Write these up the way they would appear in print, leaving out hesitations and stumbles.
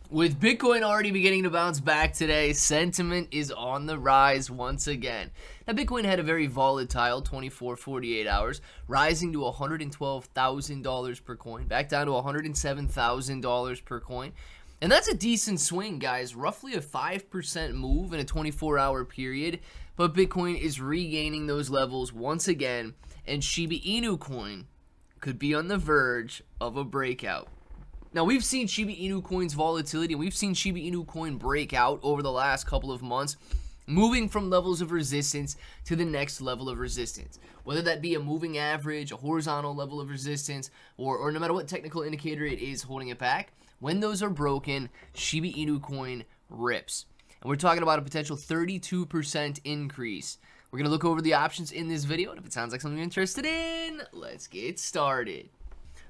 With Bitcoin already beginning to bounce back today, sentiment is on the rise once again. Now, Bitcoin had a very volatile 48 hours, rising to $112,000 per coin, back down to $107,000 per coin. And that's a decent swing, guys. Roughly a 5% move in a 24-hour period. But Bitcoin is regaining those levels once again, and Shiba Inu coin could be on the verge of a breakout. Now, we've seen Shiba Inu coin's volatility, and we've seen Shiba Inu coin break out over the last couple of months, moving from levels of resistance to the next level of resistance. Whether that be a moving average, a horizontal level of resistance, or no matter what technical indicator it is holding it back, when those are broken, Shiba Inu coin rips. And we're talking about a potential 32% increase. We're going to look over the options in this video, and if it sounds like something you're interested in, let's get started.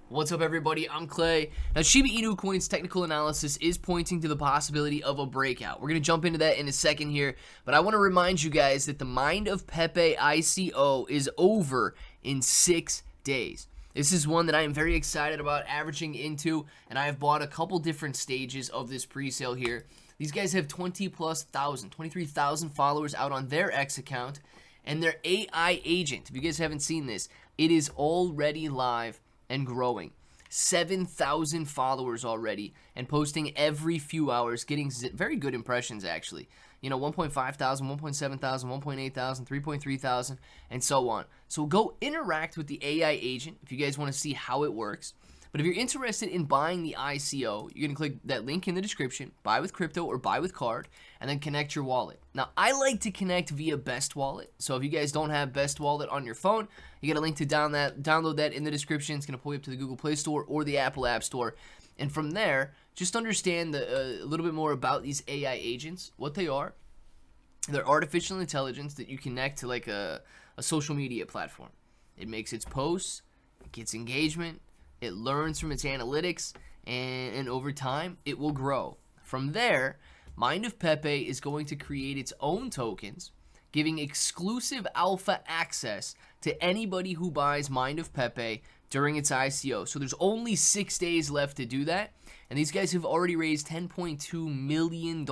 What's up, everybody? I'm Clay. Now, Shiba Inu coin's technical analysis is pointing to the possibility of a breakout. We're going to jump into that in a second here, but I want to remind you guys that the Mind of Pepe ICO is over in 6 days. This is one that I am very excited about averaging into, and I have bought a couple different stages of this pre-sale here. These guys have 23,000 followers out on their X account, and their AI agent, if you guys haven't seen this, it is already live and growing. 7,000 followers already, and posting every few hours, getting very good impressions actually. You know, 1.5 thousand, 1.7 thousand, 1.8 thousand, 3.3 thousand, and so on. So go interact with the AI agent if you guys want to see how it works. But if you're interested in buying the ICO, you're going to click that link in the description, buy with crypto or buy with card, and then connect your wallet. Now, I like to connect via Best Wallet. So if you guys don't have Best Wallet on your phone, you get a link to download that in the description. It's going to pull you up to the Google Play Store or the Apple App Store. And from there, just understand a little bit more about these AI agents, what they are. They're artificial intelligence that you connect to like a social media platform. It makes its posts, it gets engagement, it learns from its analytics, and over time, it will grow. From there, Mind of Pepe is going to create its own tokens, giving exclusive alpha access to anybody who buys Mind of Pepe during its ICO. So there's only 6 days left to do that, and these guys have already raised $10.2 million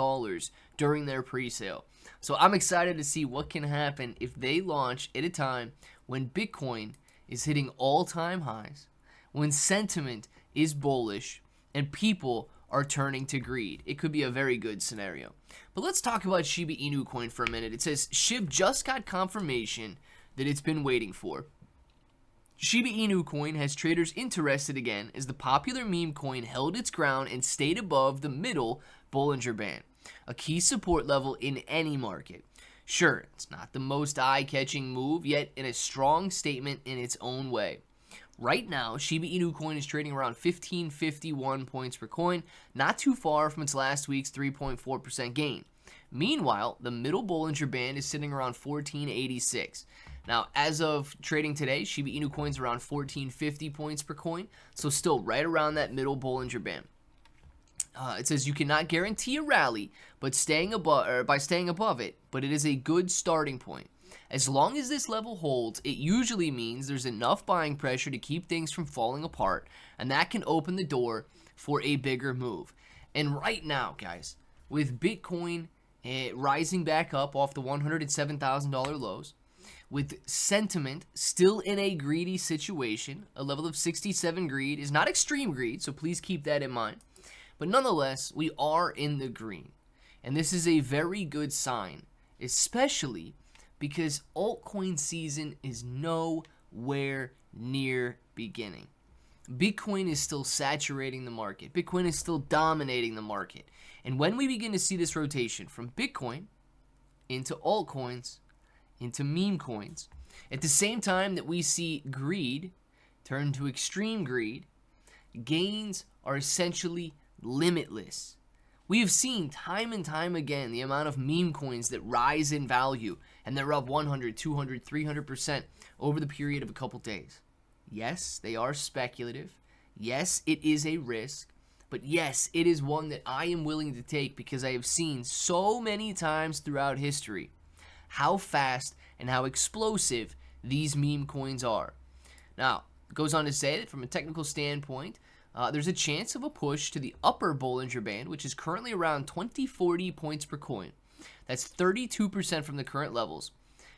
during their pre-sale. So I'm excited to see what can happen if they launch at a time when Bitcoin is hitting all-time highs, when sentiment is bullish, and people are turning to greed. It could be a very good scenario. But let's talk about Shiba Inu coin for a minute. It says SHIB just got confirmation that it's been waiting for. Shiba Inu coin has traders interested again as the popular meme coin held its ground and stayed above the middle Bollinger Band, a key support level in any market. Sure, it's not the most eye-catching move, yet in a strong statement in its own way. Right now, Shiba Inu coin is trading around 1551 points per coin, not too far from its last week's 3.4% gain. Meanwhile, the middle Bollinger Band is sitting around 1486. Now, as of trading today, Shiba Inu coin's around 1450 points per coin, so still right around that middle Bollinger Band. It says you cannot guarantee a rally, but by staying above it, but it is a good starting point. As long as this level holds, it usually means there's enough buying pressure to keep things from falling apart, and that can open the door for a bigger move. And right now, guys, with Bitcoin rising back up off the $107,000 lows, with sentiment still in a greedy situation, a level of 67 greed is not extreme greed, so please keep that in mind. But nonetheless, we are in the green, and this is a very good sign, especially because altcoin season is nowhere near beginning. Bitcoin is still saturating the market. Bitcoin is still dominating the market. And when we begin to see this rotation from Bitcoin into altcoins, into meme coins, at the same time that we see greed turn to extreme greed, gains are essentially limitless. We have seen time and time again the amount of meme coins that rise in value, and they're up 100, 200, 300% over the period of a couple days. Yes, they are speculative. Yes, it is a risk. But yes, it is one that I am willing to take because I have seen so many times throughout history how fast and how explosive these meme coins are. Now, it goes on to say that from a technical standpoint, there's a chance of a push to the upper Bollinger Band, which is currently around 2040 points per coin. That's 32% from the current levels.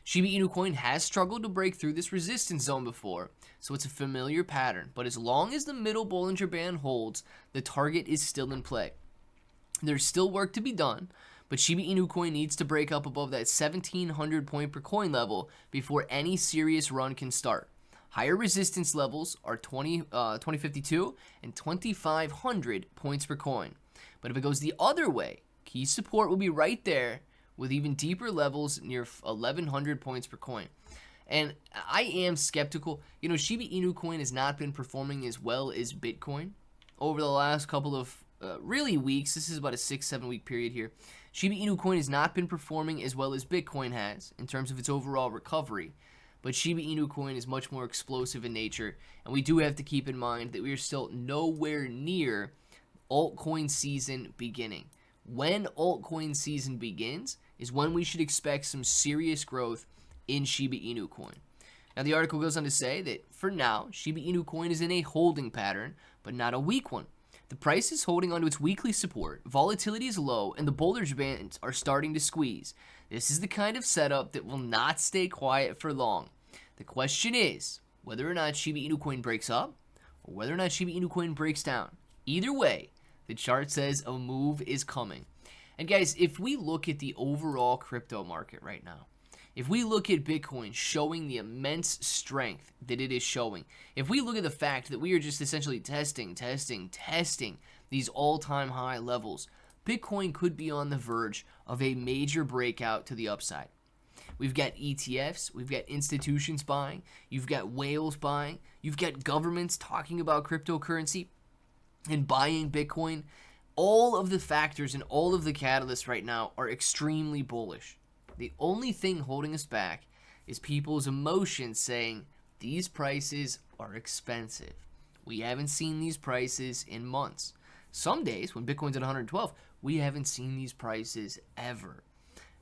Shiba Inu coin has struggled to break through this resistance zone before, so it's a familiar pattern. But as long as the middle Bollinger Band holds, the target is still in play. There's still work to be done, but Shiba Inu coin needs to break up above that 1700 point per coin level before any serious run can start. Higher resistance levels are 2052 and 2500 points per coin. But if it goes the other way, key support will be right there with even deeper levels near 1100 points per coin. And I am skeptical. You know, Shiba Inu coin has not been performing as well as Bitcoin over the last couple of really weeks. This is about a 6-7 week period here. Shiba Inu coin has not been performing as well as Bitcoin has in terms of its overall recovery. But Shiba Inu coin is much more explosive in nature, and we do have to keep in mind that we are still nowhere near altcoin season beginning. When altcoin season begins is when we should expect some serious growth in Shiba Inu coin. Now the article goes on to say that for now, Shiba Inu coin is in a holding pattern, but not a weak one. The price is holding onto its weekly support, volatility is low, and the Bollinger Bands are starting to squeeze. This is the kind of setup that will not stay quiet for long. The question is whether or not Shiba Inu coin breaks up or whether or not Shiba Inu coin breaks down. Either way, the chart says a move is coming. And guys, if we look at the overall crypto market right now, if we look at Bitcoin showing the immense strength that it is showing, if we look at the fact that we are just essentially testing these all-time high levels, Bitcoin could be on the verge of a major breakout to the upside. We've got ETFs, we've got institutions buying, you've got whales buying, you've got governments talking about cryptocurrency and buying Bitcoin. All of the factors and all of the catalysts right now are extremely bullish. The only thing holding us back is people's emotions saying these prices are expensive. We haven't seen these prices in months. Some days when Bitcoin's at 112, we haven't seen these prices ever.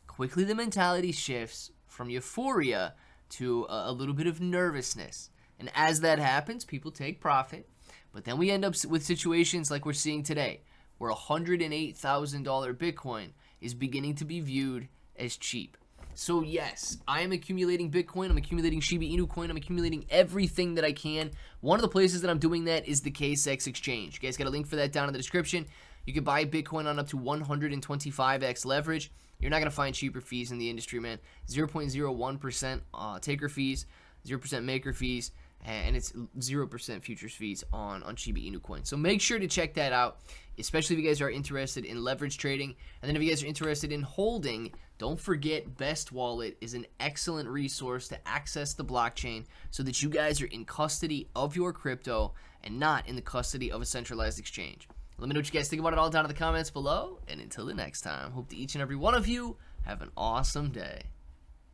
Quickly the mentality shifts from euphoria to a little bit of nervousness. And as that happens, people take profit. But then we end up with situations like we're seeing today, where $108,000 Bitcoin is beginning to be viewed as cheap. So yes, I am accumulating Bitcoin, I'm accumulating Shiba Inu coin, I'm accumulating everything that I can. One of the places that I'm doing that is the KSX exchange. You guys got a link for that down in the description. You can buy Bitcoin on up to 125x leverage. You're not going to find cheaper fees in the industry, man. 0.01% taker fees, 0% maker fees, and it's 0% futures fees on Shiba Inu coin. So make sure to check that out, especially if you guys are interested in leverage trading. And then if you guys are interested in holding, don't forget Best Wallet is an excellent resource to access the blockchain so that you guys are in custody of your crypto and not in the custody of a centralized exchange. Let me know what you guys think about it all down in the comments below. And until the next time, hope that each and every one of you have an awesome day.